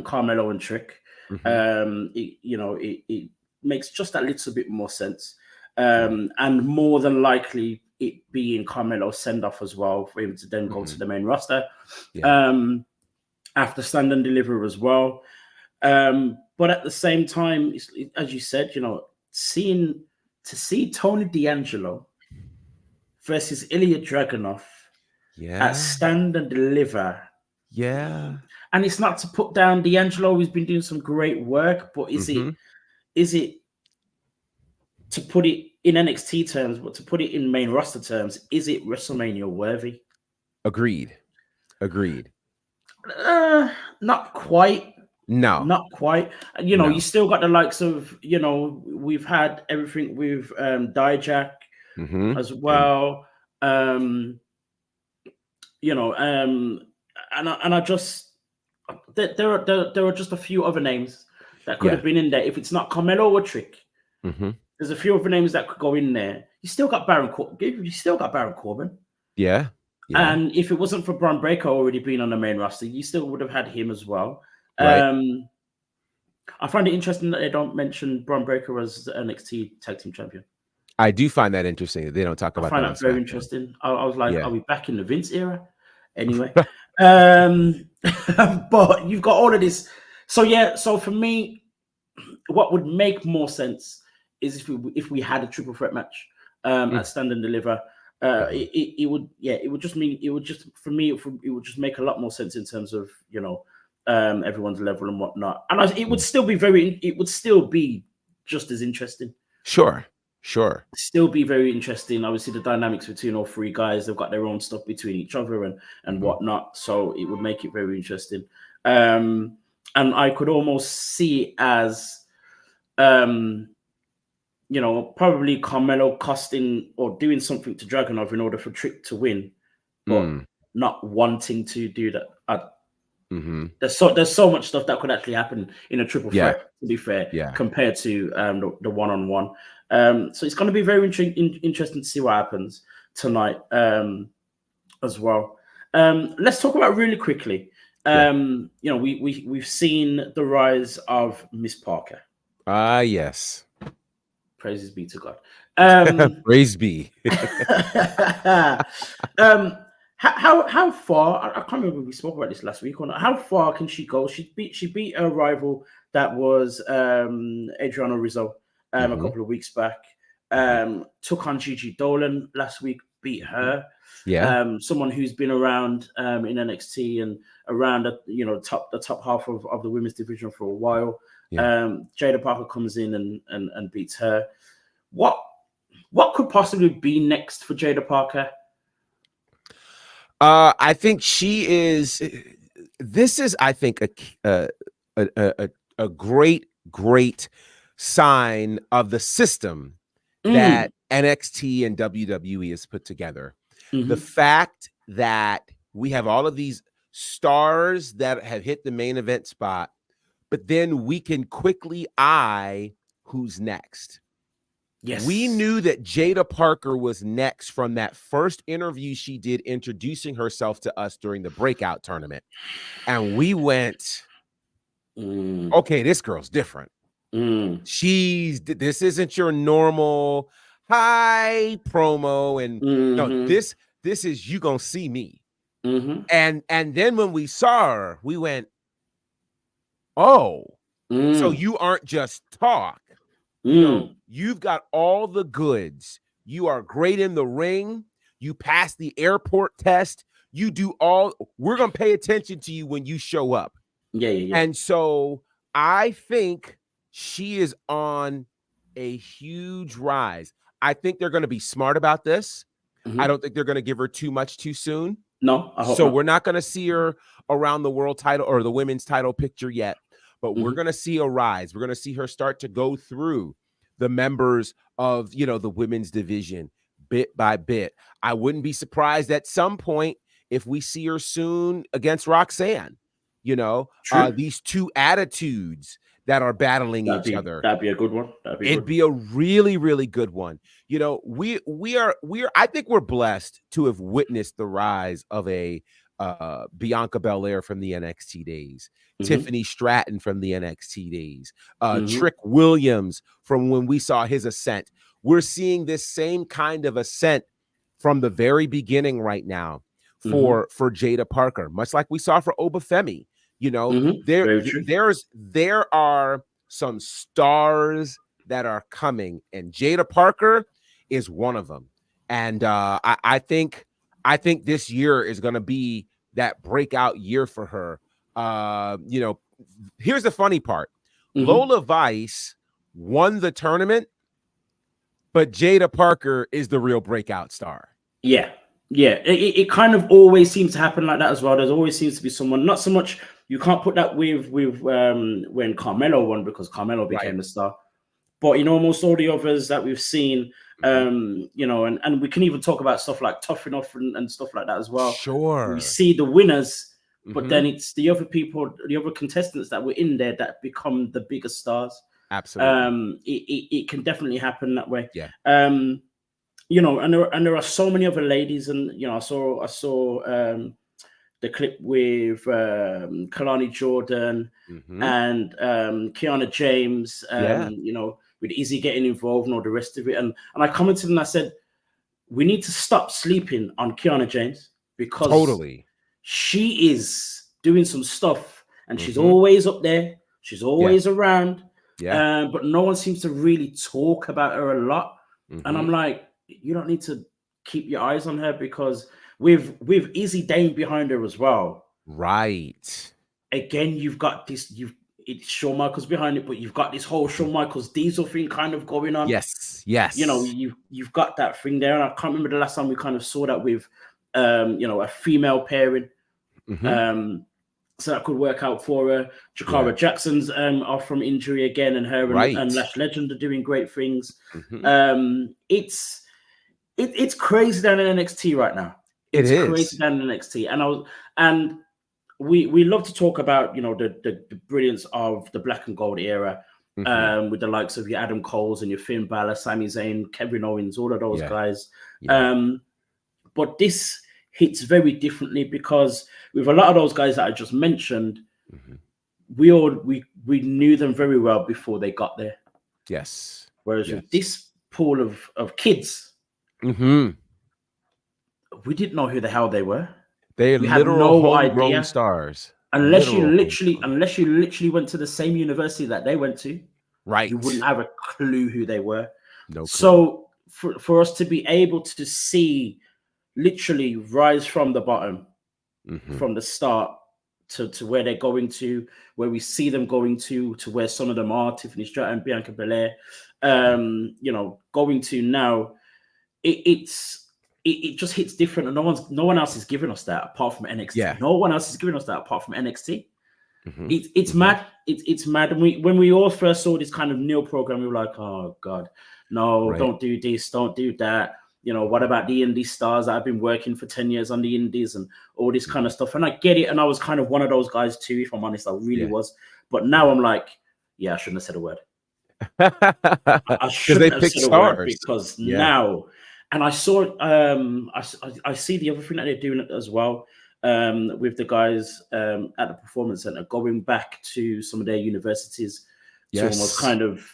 Carmelo and Trick. It makes just a little bit more sense, and more than likely it being Carmelo's send-off as well for him to then go to the main roster after Stand and Deliver as well. But at the same time, as you said, see Tony D'Angelo versus Ilya Dragunov at Stand and Deliver. Yeah. And it's not to put down D'Angelo, who's been doing some great work, but is it to put it in NXT terms, but to put it in main roster terms, is it WrestleMania worthy? Agreed. Not quite. No. Not quite. You still got the likes of, we've had everything with Dijak as well. And I just there are just a few other names that could have been in there. If it's not Carmelo or Trick, there's a few other names that could go in there. You still got Baron Corbin. Yeah. And if it wasn't for Braun Breaker already being on the main roster, you still would have had him as well. Right. I find it interesting that they don't mention Braun Breaker as the NXT Tag Team Champion. I do find that interesting that they don't talk about that. I find that very interesting. I was like, are we back in the Vince era? Anyway. But you've got all of this. So for me, what would make more sense is if we had a triple threat match at Stand and Deliver. It would just make a lot more sense in terms of everyone's level and whatnot, and it would still be just as interesting. Sure. Still be very interesting. Obviously, the dynamics between all three guys, they've got their own stuff between each other and whatnot, so it would make it very interesting. And I could almost see it as probably Carmelo costing or doing something to Dragunov in order for Trick to win, but not wanting to do that. There's so much stuff that could actually happen in a triple threat, to be fair, compared to the one-on-one. So it's going to be very interesting to see what happens tonight as well. Let's talk about really quickly. We've seen the rise of Miss Parker. Yes. Praises be to God. Praise be. How far? I can't remember if we spoke about this last week or not. How far can she go? She beat her rival that was Adriana Rizzo a couple of weeks back. Took on Gigi Dolan last week, beat her. Someone who's been around in NXT and around the top half of the women's division for a while. Jada Parker comes in and beats her. What could possibly be next for Jada Parker? I think she is. This is, I think, a great sign of the system that NXT and WWE has put together. The fact that we have all of these stars that have hit the main event spot, but then we can quickly eye who's next. Yes. We knew that Jada Parker was next from that first interview she did introducing herself to us during the breakout tournament. And we went, okay, this girl's different. This isn't your normal hi promo. And no, this is you gonna see me. And then when we saw her, we went, oh, so you aren't just talk. You've got all the goods. You are great in the ring. You pass the airport test. You do all. We're going to pay attention to you when you show up. Yeah. And so I think she is on a huge rise. I think they're going to be smart about this. I don't think they're going to give her too much too soon. No, I hope So not. we're not going to see her around the world title or the women's title picture yet, but we're going to see a rise. We're going to see her start to go through the members of, the women's division bit by bit. I wouldn't be surprised at some point if we see her soon against Roxanne. These two attitudes that are battling each other. That'd be a good one. It'd be a really, really good one. We are. I think we're blessed to have witnessed the rise of a Bianca Belair from the NXT days, Tiffany Stratton from the NXT days, Trick Williams from when we saw his ascent. We're seeing this same kind of ascent from the very beginning right now for Jada Parker, much like we saw for Obafemi. There are some stars that are coming, and Jada Parker is one of them. And I think this year is going to be that breakout year for her. Here's the funny part. Lola Vice won the tournament, but Jada Parker is the real breakout star. Yeah. It kind of always seems to happen like that as well. There's always seems to be someone, not so much, you can't put that with when Carmelo won, because Carmelo became the star. But, almost all the others that we've seen, and we can even talk about stuff like Tough Enough and stuff like that as well. Sure. We see the winners, but then it's the other people, the other contestants that were in there that become the biggest stars. Absolutely. It can definitely happen that way. Yeah. And there are so many other ladies, and I saw the clip with Kalani Jordan and Kiana James, with Izzy getting involved and all the rest of it. And I commented and I said, we need to stop sleeping on Kiana James, because she is doing some stuff and she's always up there. She's always around. Yeah. But no one seems to really talk about her a lot. And I'm like, you don't need to keep your eyes on her, because with Izzy Dane behind her as well. Right. Again, you've got this, it's Shawn Michaels behind it, but you've got this whole Shawn Michaels Diesel thing kind of going on. Yes. You've got that thing there. And I can't remember the last time we kind of saw that with a female pairing. So that could work out for her. Jakara Jackson's off from injury again, and her and Lash Legend are doing great things. It's crazy down in NXT right now. It's crazy down in NXT, and we love to talk about the brilliance of the black and gold era, with the likes of your Adam Coles and your Finn Balor, Sami Zayn, Kevin Owens, all of those guys. But this hits very differently, because with a lot of those guys that I just mentioned, we knew them very well before they got there. Yes. Whereas with this pool of kids, we didn't know who the hell they were. They're literal homegrown stars. Unless you literally went to the same university that they went to, you wouldn't have a clue who they were. No clue. So for us to be able to see literally rise from the bottom, from the start to where they're going to, where we see them going to where some of them are, Tiffany Stratton, Bianca Belair, going to now, it just hits different, and no one else is giving us that apart from NXT. No one else is giving us that apart from NXT. It's mad. It's mad. And when we all first saw this kind of Neil program, we were like, oh God, no, don't do this, don't do that. What about the indie stars that have been working for 10 years on the indies and all this kind of stuff? And I get it. And I was kind of one of those guys too, if I'm honest, I really was. But now I'm like, I shouldn't have said a word. I shouldn't have said a word, because now, and I saw, I see the other thing that they're doing as well, with the guys at the Performance Center, going back to some of their universities to almost kind of,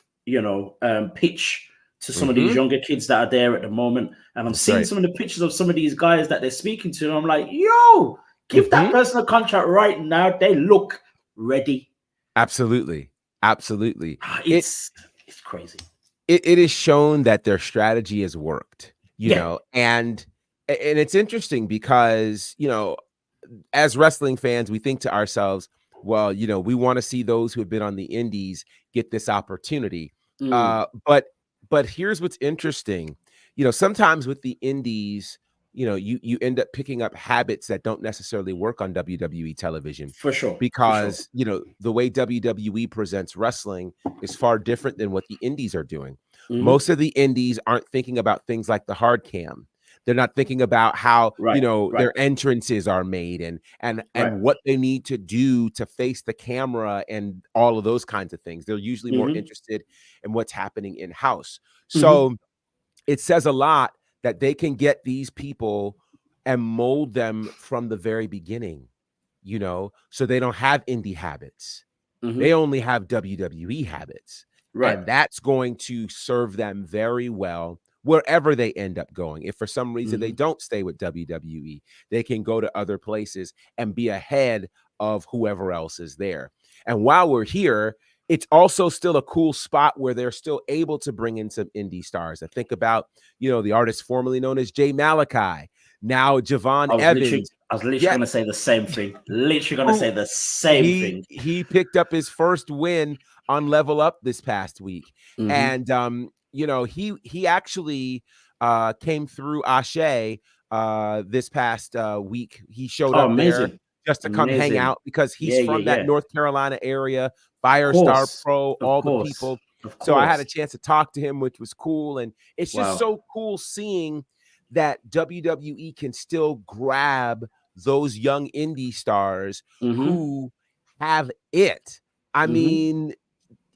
pitch to some of these younger kids that are there at the moment. And I'm seeing some of the pictures of some of these guys that they're speaking to, and I'm like, yo, give that person a contract right now. They look ready. Absolutely. It's crazy. It is shown that their strategy has worked, and it's interesting because, as wrestling fans, we think to ourselves, well, we want to see those who have been on the indies get this opportunity. But here's what's interesting. Sometimes with the indies, you end up picking up habits that don't necessarily work on WWE television, For sure. because the way WWE presents wrestling is far different than what the indies are doing. Most of the indies aren't thinking about things like the hard cam. They're not thinking about how their entrances are made and what they need to do to face the camera and all of those kinds of things. They're usually more interested in what's happening in house. So it says a lot that they can get these people and mold them from the very beginning, so they don't have indie habits. They only have WWE habits. And that's going to serve them very well wherever they end up going. If for some reason they don't stay with WWE, they can go to other places and be ahead of whoever else is there. And while we're here, it's also still a cool spot where they're still able to bring in some indie stars. I think about, the artist formerly known as Jay Malachi, now Javon Evans. I was literally going to say the same thing. He picked up his first win on Level Up this past week. And, he actually came through Ashe this past week. He showed up there just to come hang out because he's from that North Carolina area, Firestar Pro, all the people. So I had a chance to talk to him, which was cool. And it's just so cool seeing that WWE can still grab those young indie stars who have it. I mean,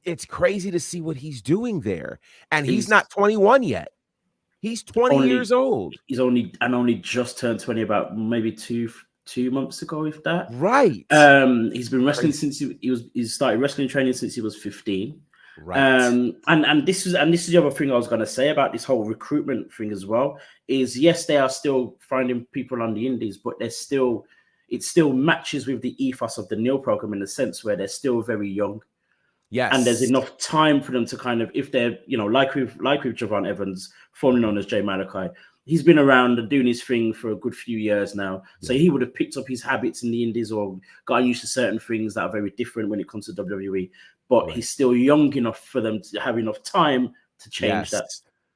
it's crazy to see what he's doing there. And he's not 21 yet. He's 20 years old. He's only just turned 20 about maybe two months ago, if that. Right. He's been wrestling since he started wrestling training since he was 15. Right. And this is the other thing I was going to say about this whole recruitment thing as well, is yes, they are still finding people on the indies, but it still matches with the ethos of the Neil program in the sense where they're still very young. Yes. And there's enough time for them to kind of, if they're, like with Javon Evans, formerly known as Jay Malachi, he's been around and doing his thing for a good few years now. So he would have picked up his habits in the indies or gotten used to certain things that are very different when it comes to WWE. But he's still young enough for them to have enough time to change that.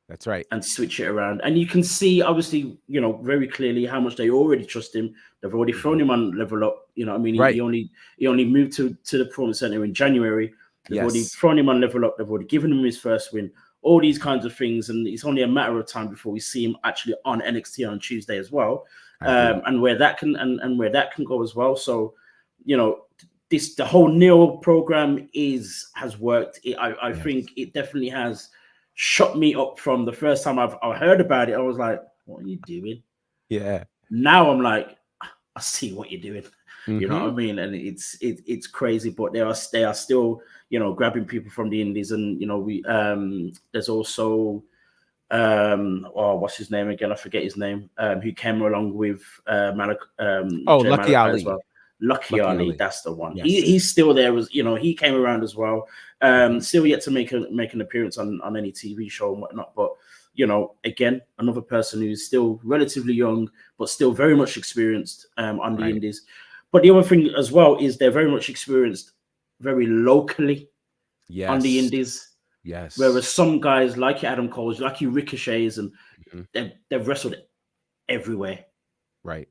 That's right. And switch it around. And you can see, obviously, very clearly how much they already trust him. They've already thrown him on Level Up. He only moved to the Performance Center in January. They've already thrown him on Level Up. They've already given him his first win. All these kinds of things. And it's only a matter of time before we see him actually on NXT on Tuesday as well. And where that can go as well. So, the whole Neil program has worked. I think it definitely has shut me up from the first time I heard about it. I was like, what are you doing? Yeah. Now I'm like, I see what you're doing. You know what I mean? And it's crazy, but they are still, grabbing people from the indies. And, we there's also what's his name again? I forget his name. Who came along with Lucky Ali as well. Lucky Ali, that's the one. Yes. He's still there. He came around as well. Still yet to make an appearance on any TV show and whatnot. But again, another person who's still relatively young, but still very much experienced on the indies. But the other thing as well is they're very much experienced, very locally on the indies. Yes. Whereas some guys like Adam Cole's, like you Ricochets, and they've wrestled everywhere. Right.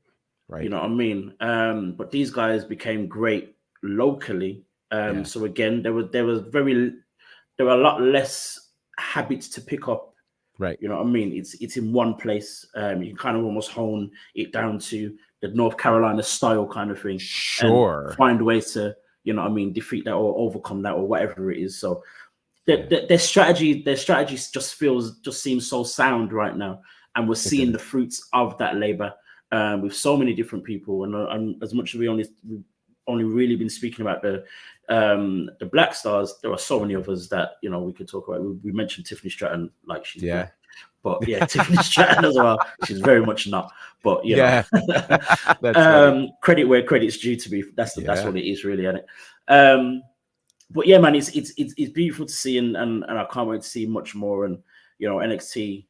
You know what I mean? But these guys became great locally. So again, there were a lot less habits to pick up. Right. You know what I mean? It's in one place. You can kind of almost hone it down to the North Carolina style kind of thing. Sure. And find ways to, defeat that or overcome that or whatever it is. So their strategy just seems so sound right now. And we're seeing the fruits of that labor. With so many different people, and as much as we've only really been speaking about the Black Stars, there are so many others that we could talk about. We mentioned Tiffany Stratton, like she's black. But Tiffany Stratton as well. She's very much not. But credit where credit's due. To be that's what it is, really, isn't it? But yeah, man, it's beautiful to see, and I can't wait to see much more. And NXT.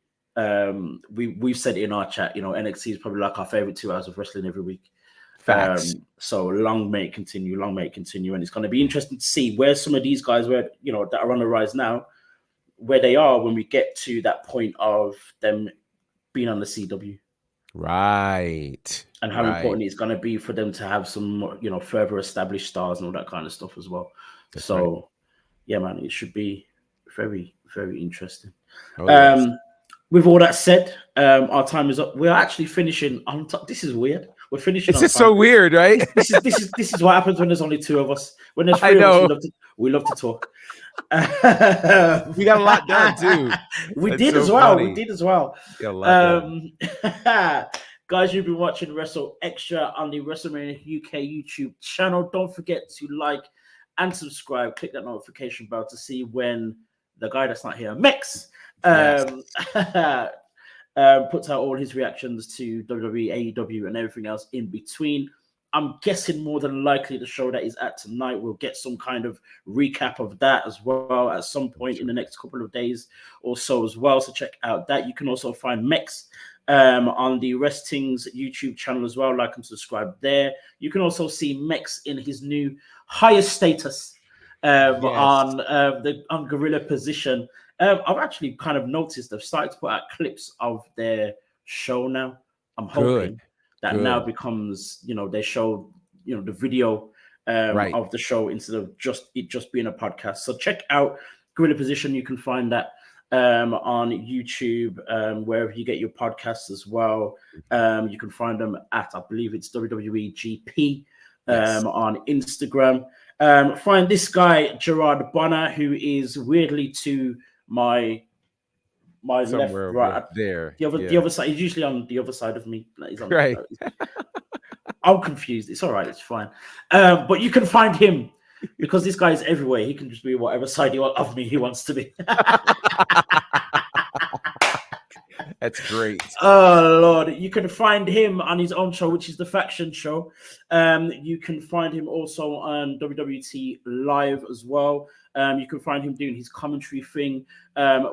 We've said it in our chat, NXT is probably like our favorite 2 hours of wrestling every week. Facts. So long may it continue, and it's going to be interesting to see where some of these guys that are on the rise now, where they are when we get to that point of them being on the CW. Right. And how important it's going to be for them to have some, further established stars and all that kind of stuff as well. That's so, right. yeah, man, it should be very, very interesting. Oh, yes. With all that said, our time is up. We're actually finishing on time. This is weird. We're finishing. It's just so weird, right? This is what happens when there's only two of us. When there's I three of know. us, we love to talk. We got a lot done too. We That's did so as well. funny. We did as well. Got a lot done. Guys, you've been watching WrstlXtra on the WrestleMania UK YouTube channel. Don't forget to like and subscribe. Click that notification bell to see when the guy that's not here, Mex, puts out all his reactions to WWE, AEW, and everything else in between. I'm guessing more than likely the show that is at tonight, we'll get some kind of recap of that as well at some point in the next couple of days or so as well. So check out that. You can also find Mex on the Resting's YouTube channel as well. Like and subscribe there. You can also see Mex in his new highest status on Gorilla Position. I've actually kind of noticed they've started to put out clips of their show now. I'm hoping that now becomes, they show, the video of the show instead of just being a podcast. So check out Gorilla Position. You can find that on YouTube, wherever you get your podcasts as well. You can find them at, I believe it's WWE GP on Instagram. Find this guy, Gerard Bonner, who is weirdly to my somewhere left, right there. The other side. He's usually on the other side of me. He's on right. I'm confused. It's all right. It's fine. But you can find him because this guy is everywhere. He can just be whatever side of me he wants to be. That's great. Oh, Lord. You can find him on his own show, which is The Faction Show. You can find him also on WWT Live as well. You can find him doing his commentary thing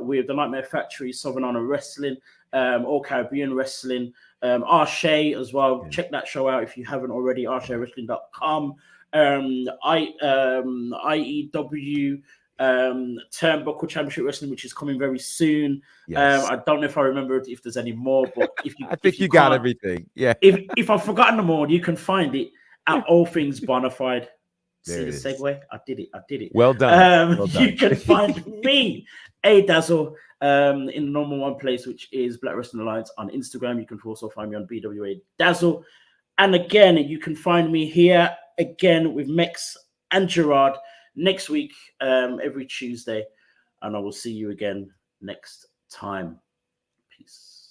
with the Nightmare Factory, Southern Honor Wrestling, All Caribbean Wrestling, Arche as well. Yeah. Check that show out if you haven't already, archewrestling.com. IEW Turnbuckle Championship Wrestling, which is coming very soon. Yes. I don't know if I remember if there's any more, but if you, I think you got everything. Yeah. If I've forgotten them all, you can find it at All Things Bonafide. See the segue? I did it. Well done. You can find me, A-Dazzle, in the normal one place, which is Black Wrestling Alliance on Instagram. You can also find me on BWA Dazzle. And again, you can find me here again with Mex and Gerard next week, every Tuesday. And I will see you again next time. Peace.